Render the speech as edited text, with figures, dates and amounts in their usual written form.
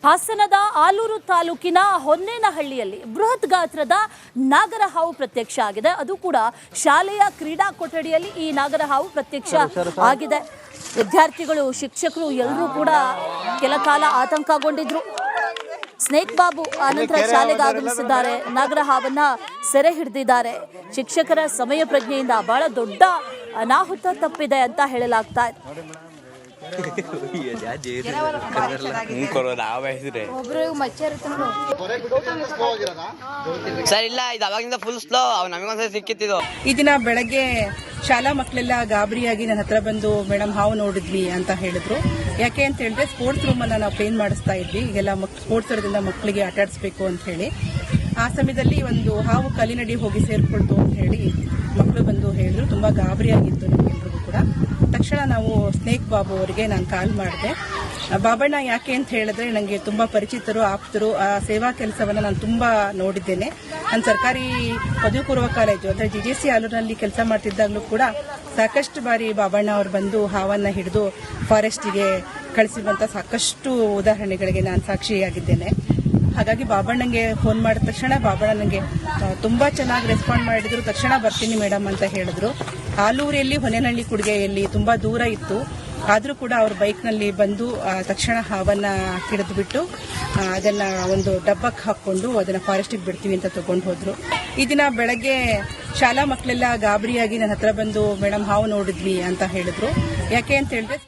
ಹಾಸನದ ಆಲೂರು ತಾಲೂಕಿನ ಹೊನ್ನೇನಹಳ್ಳಿಯಲ್ಲಿ ಬೃಹತ್ ಗಾತ್ರದ ನಾಗರಹಾವು ಪ್ರತ್ಯಕ್ಷ ಆಗಿದೆ. ಅದು ಕೂಡ ಶಾಲೆಯ ಕ್ರೀಡಾ ಕೊಠಡಿಯಲ್ಲಿ ಈ ನಾಗರಹಾವು ಪ್ರತ್ಯಕ್ಷ ಆಗಿದೆ. ವಿದ್ಯಾರ್ಥಿಗಳು, ಶಿಕ್ಷಕರು ಎಲ್ಲರೂ ಕೂಡ ಕೆಲ ಕಾಲ ಆತಂಕಗೊಂಡಿದ್ರು. ಸ್ನೇಕ್ ಬಾಬು ಆನಂತರ ಶಾಲೆಗೆ ಆಗಮಿಸಿದ್ದಾರೆ. ನಾಗರಹಾವನ್ನ ಸೆರೆ ಹಿಡಿದಿದ್ದಾರೆ. ಶಿಕ್ಷಕರ ಸಮಯ ಪ್ರಜ್ಞೆಯಿಂದ ಬಹಳ ದೊಡ್ಡ ಅನಾಹುತ ತಪ್ಪಿದೆ ಅಂತ ಹೇಳಲಾಗ್ತಾ ಇದೆ. ಸರ್ ಇಲ್ಲ, ಇದು ಅವಾಗಿಂದ ಫುಲ್ ಸ್ಲೋ. ನಮಗೊಂದ್ಸರಿ ಸಿಕ್ಕಿತ್ತು. ಈ ದಿನ ಬೆಳಗ್ಗೆ ಶಾಲಾ ಮಕ್ಕಳೆಲ್ಲ ಗಾಬರಿಯಾಗಿ ನನ್ನ ಹತ್ರ ಬಂದು ಮೇಡಮ್ ಹಾವು ನೋಡಿದ್ವಿ ಅಂತ ಹೇಳಿದ್ರು. ಯಾಕೆ ಅಂತ ಹೇಳಿದ್ರೆ ಸ್ಪೋರ್ಟ್ಸ್ ರೂಮ್ ಅನ್ನ ನಾವು ಕ್ಲೀನ್ ಮಾಡಿಸ್ತಾ ಇದ್ವಿ. ಈಗೆಲ್ಲ ಸ್ಪೋರ್ಟ್ಸ್ ಇರೋದ್ರಿಂದ ಮಕ್ಕಳಿಗೆ ಆಟ ಆಡಿಸ್ಬೇಕು ಅಂತ ಹೇಳಿ ಆ ಸಮಯದಲ್ಲಿ ಒಂದು ಹಾವು ಕಲ್ಲಿನಡಿ ಹೋಗಿ ಸೇರ್ಕೊಳ್ತು ಅಂತ ಹೇಳಿ ಮಕ್ಕಳು ಬಂದು ಹೇಳಿದ್ರು. ತುಂಬಾ ಗಾಬರಿಯಾಗಿತ್ತು ನಮಗೆಲ್ರಿಗೂ ಕೂಡ. ತಕ್ಷಣ ನಾವು ಸ್ನೇಕ್ ಬಾಬು ಅವರಿಗೆ ನಾನು ಕಾಲ್ ಮಾಡಿದೆ. ಬಾಬಣ್ಣ ಯಾಕೆ ಅಂತ ಹೇಳಿದ್ರೆ ನನಗೆ ತುಂಬಾ ಪರಿಚಿತರು, ಆಪ್ತರು. ಆ ಸೇವಾ ಕೆಲಸವನ್ನ ನಾನು ತುಂಬಾ ನೋಡಿದ್ದೇನೆ. ನಾನು ಸರ್ಕಾರಿ ಪದವಿ ಪೂರ್ವ ಕಾಲೇಜು ಅಂದ್ರೆ GJC ಆಲೂರಿನಲ್ಲಿ ಕೆಲಸ ಮಾಡ್ತಿದ್ದಾಗಲೂ ಕೂಡ ಸಾಕಷ್ಟು ಬಾರಿ ಬಾಬಣ್ಣ ಅವರು ಬಂದು ಹಾವನ್ನ ಹಿಡಿದು ಫಾರೆಸ್ಟ್ಗೆ ಕಳಿಸಿರುವಂತ ಸಾಕಷ್ಟು ಉದಾಹರಣೆಗಳಿಗೆ ನಾನು ಸಾಕ್ಷಿಯಾಗಿದ್ದೇನೆ. ಹಾಗಾಗಿ ಬಾಬಣ್ಣಂಗೆ ಫೋನ್ ಮಾಡಿದ ತಕ್ಷಣ ಬಾಬಣ್ಣ ನನಗೆ ತುಂಬಾ ಚೆನ್ನಾಗಿ ರೆಸ್ಪಾಂಡ್ ಮಾಡಿದ್ರು. ತಕ್ಷಣ ಬರ್ತೀನಿ ಮೇಡಮ್ ಅಂತ ಹೇಳಿದ್ರು. ಆಲೂರಿಯಲ್ಲಿ ಹೊನ್ನೇನಹಳ್ಳಿ ಕುಡಿಗೆಯಲ್ಲಿ ತುಂಬಾ ದೂರ ಇತ್ತು. ಆದ್ರೂ ಕೂಡ ಅವ್ರ ಬೈಕ್ನಲ್ಲಿ ಬಂದು ತಕ್ಷಣ ಹಾವನ್ನ ಹಿಡಿದ್ಬಿಟ್ಟು ಅದನ್ನ ಒಂದು ಡಬ್ಬಕ್ಕೆ ಹಾಕೊಂಡು ಅದನ್ನ ಫಾರೆಸ್ಟ್ಗೆ ಬಿಡ್ತೀವಿ ಅಂತ ತಗೊಂಡು ಹೋದ್ರು. ಈ ದಿನ ಬೆಳಗ್ಗೆ ಶಾಲಾ ಮಕ್ಕಳೆಲ್ಲ ಗಾಬರಿಯಾಗಿ ನನ್ನ ಹತ್ರ ಬಂದು ಮೇಡಮ್ ಹಾವು ನೋಡಿದ್ವಿ ಅಂತ ಹೇಳಿದ್ರು. ಯಾಕೆ ಅಂತ ಹೇಳಿದ್ರೆ